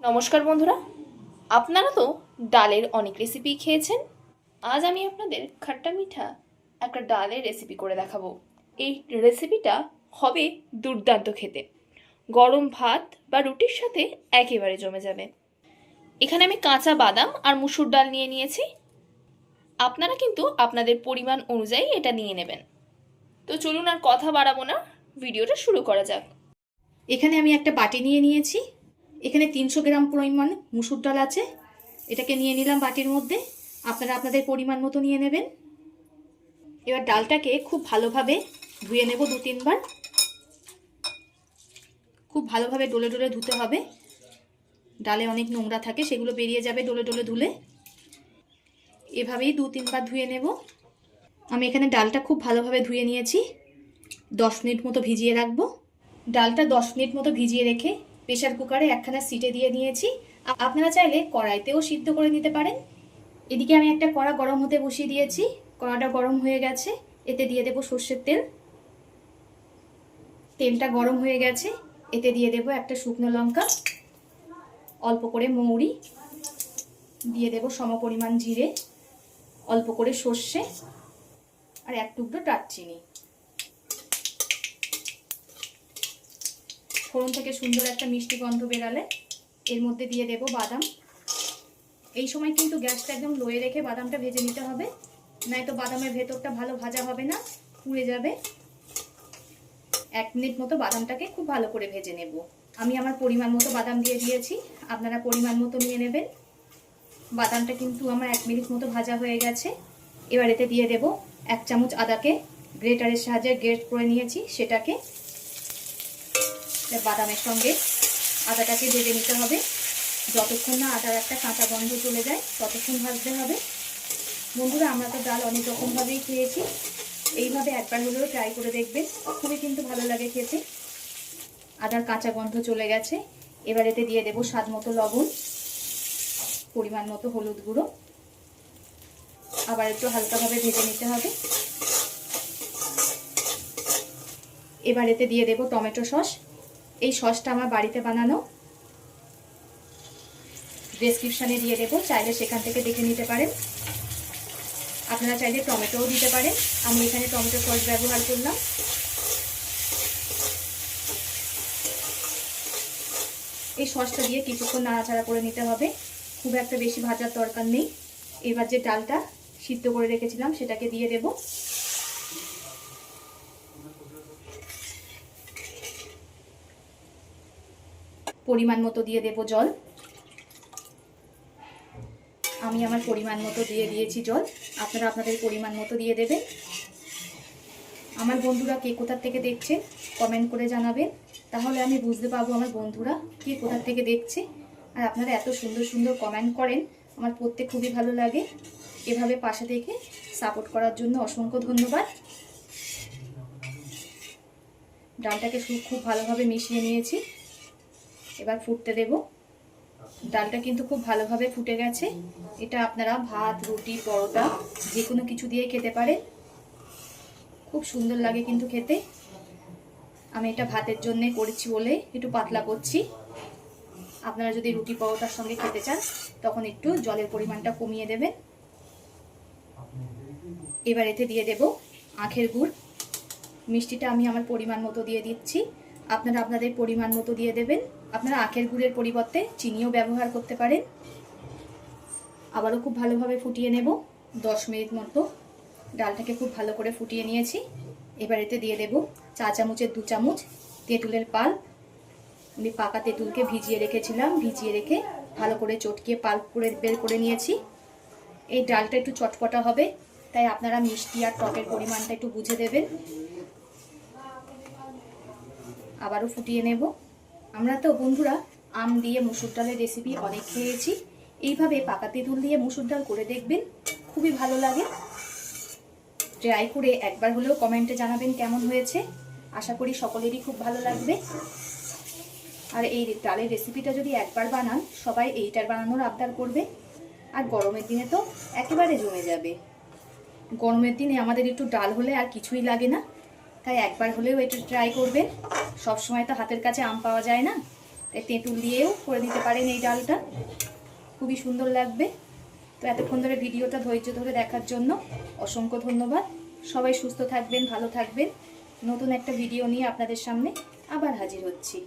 নমস্কার বন্ধুরা, আপনারা তো ডালের অনেক রেসিপি খেয়েছেন। আজ আমি আপনাদের খাট্টা মিঠা একটা ডালের রেসিপি করে দেখাবো। এই রেসিপিটা হবে দুর্দান্ত খেতে, গরম ভাত বা রুটির সাথে একেবারে জমে যাবে। এখানে আমি কাঁচা বাদাম আর মুসুর ডাল নিয়ে নিয়েছি। আপনারা কিন্তু আপনাদের পরিমাণ অনুযায়ী এটা নিয়ে নেবেন। তো চলুন আর কথা বাড়াবো না, ভিডিওটা শুরু করা যাক। এখানে আমি একটা বাটি নিয়ে নিয়েছি। এখানে 300 গ্রাম পরিমাণ মুসুর ডাল আছে, এটাকে নিয়ে নিলাম বাটির মধ্যে। আপনারা আপনাদের পরিমাণ মতো নিয়ে নেবেন। এবার ডালটাকে খুব ভালোভাবে ধুয়ে নেব 2-3 বার। খুব ভালোভাবে ডলে ডলে ধুতে হবে, ডালে অনেক নোংরা থাকে, সেগুলো বেরিয়ে যাবে ডলে ডলে ধুলে। এভাবেই 2-3 বার ধুয়ে নেব। আমি এখানে ডালটা খুব ভালোভাবে ধুয়ে নিয়েছি। 10 মিনিট মতো ভিজিয়ে রাখবো। ডালটা 10 মিনিট মতো ভিজিয়ে রেখে প্রেসার কুকারে একখানা সিটে দিয়ে নিয়েছি। আপনারা চাইলে কড়াইতেও সিদ্ধ করে নিতে পারেন। এদিকে আমি একটা কড়া গরম হতে বসিয়ে দিয়েছি। কড়াটা গরম হয়ে গেছে, এতে দিয়ে দেব সর্ষের তেল। তেলটা গরম হয়ে গেছে, এতে দিয়ে দেব একটা শুকনো লঙ্কা, অল্প করে মৌরি, দিয়ে দেব সমপরিমাণ জিরে, অল্প করে সর্ষে আর এক টুকরো দারচিনি। ফোড়ন থেকে সুন্দর একটা মিষ্টি গন্ধ বেরালে এর মধ্যে দিয়ে দেব বাদাম। এই সময় কিন্তু গ্যাসটা একদম লোয়ে রেখে বাদামটা ভেজে নিতে হবে, নয়তো বাদামের ভেতরটা ভালো ভাজা হবে না, পুড়ে যাবে। 1 মিনিট মতো বাদামটাকে খুব ভালো করে ভেজে নেব। আমি আমার পরিমাণ মতো বাদাম দিয়ে দিয়েছি, আপনারা পরিমাণ মতো নিয়ে নেবেন। বাদামটা কিন্তু আমার 1 মিনিট মতো ভাজা হয়ে গেছে। এবার এতে দিয়ে দেব 1 চামচ আদাকে গ্রেটারের সাহায্যে গ্রেট করে নিয়েছি, সেটাকে বাদামের সঙ্গে আদাটাকে ভেজে নিতে হবে। যতক্ষণ না আদার একটা কাঁচা গন্ধ চলে যায় ততক্ষণ ভাজতে হবে। বন্ধুরা, আমরা তো ডাল অনেক রকমভাবেই খেয়েছি, এইভাবে একবার হলেও ট্রাই করে দেখবেন, খুবই কিন্তু ভালো লাগে খেতে। আদার কাঁচা গন্ধ চলে গেছে। এবার এতে দিয়ে দেব স্বাদ মতো লবণ, পরিমাণ মতো হলুদ গুঁড়ো, আবার একটু হালকাভাবে ভেজে নিতে হবে। এবার এতে দিয়ে দেব টমেটো সস। এই সসটা আমার বাড়িতে বানানো, ডেসক্রিপশানে দিয়ে দেবো, চাইলে সেখান থেকে দেখে নিতে পারেন। আপনারা চাইলে টমেটোও দিতে পারেন, আমি এখানে টমেটো সস ব্যবহার করলাম। এই সসটা দিয়ে কিছুক্ষণ নাড়াচাড়া করে নিতে হবে, খুব একটা বেশি ভাজার দরকার নেই। এবার যে ডালটা সিদ্ধ করে রেখেছিলাম সেটাকে দিয়ে দেব। পরিমাণ মতো দিয়ে দেব জল। আমি আমার পরিমাণ মতো দিয়ে দিয়েছি জল, আপনারা আপনাদের পরিমাণ মতো দিয়ে দেবেন। আমার বন্ধুরা কে কোথা থেকে দেখছে কমেন্ট করে জানাবেন, তাহলে আমি বুঝতে পারবো আমার বন্ধুরা কে কোথা থেকে দেখছে। আর আপনারা এত সুন্দর সুন্দর কমেন্ট করেন, আমার পড়তে খুবই ভালো লাগে। এভাবে পাশে থেকে সাপোর্ট করার জন্য অসংখ্য ধন্যবাদ। ডালটাকে খুব ভালোভাবে মিশিয়ে নিয়েছি, এবার ফুটতে দেব। ডালটা কিন্তু খুব ভালোভাবে ফুটে গেছে। এটা আপনারা ভাত, রুটি, পরোটা যে কোনো কিছু দিয়ে খেতে পারেন, খুব সুন্দর লাগে কিন্তু খেতে। আমি এটা ভাতের জন্য করেছি বলে একটু পাতলা করছি। আপনারা যদি রুটি পরোটার সঙ্গে খেতে চান তখন একটু জলের পরিমাণটা কমিয়ে দেবেন। এবার এতে দিয়ে দেব আখের গুড়। মিষ্টিটা আমি আমার পরিমাণ মতো দিয়ে দিচ্ছি, আপনারা আপনাদের পরিমাণ মতো দিয়ে দেবেন। আপনারা আখের গুড়ের পরিবর্তে চিনিও ব্যবহার করতে পারেন। আবারও খুব ভালোভাবে ফুটিয়ে নেব 10 মিনিট মতো। ডালটাকে খুব ভালো করে ফুটিয়ে নিয়েছি। এবার এতে দিয়ে দেব চা চামচের 2 চামচ তেঁতুলের পাল্প। আমি পাকা তেঁতুলকে ভিজিয়ে রেখেছিলাম, ভিজিয়ে রেখে ভালো করে চটকিয়ে পাল্প করে বের করে নিয়েছি। এই ডালটা একটু চটপটা হবে, তাই আপনারা মিষ্টি আর টকের পরিমাণটা একটু বুঝে দেবেন। আবারও ফুটিয়ে নেব। আমরা তো বন্ধুরা আম দিয়ে মুসুর ডালের রেসিপি অনেক খেয়েছি, এইভাবে পাকা তেঁতুল দিয়ে মুসুর ডাল করে দেখবেন, খুবই ভালো লাগে। ট্রাই করে একবার হলেও কমেন্টে জানাবেন কেমন হয়েছে। আশা করি সকলেরই খুব ভালো লাগবে। আর এই ডালের রেসিপিটা যদি একবার বানান, সবাই এইটার বানানোর আবদার করবে। আর গরমের দিনে তো একেবারে জমে যাবে। গরমের দিনে আমাদের একটু ডাল হলে আর কিছুই লাগে না, তাই একবার হলেও এটা ট্রাই করবেন। সবসময় তো হাতের কাছে আম পাওয়া যায় না, তাই তেঁতুল দিয়েও করে দিতে পারেন এই ডালটা, খুবই সুন্দর লাগবে। তো এতক্ষণ ধরে ভিডিওটা ধৈর্য ধরে দেখার জন্য অসংখ্য ধন্যবাদ। সবাই সুস্থ থাকবেন, ভালো থাকবেন। নতুন একটা ভিডিও নিয়ে আপনাদের সামনে আবার হাজির হচ্ছি।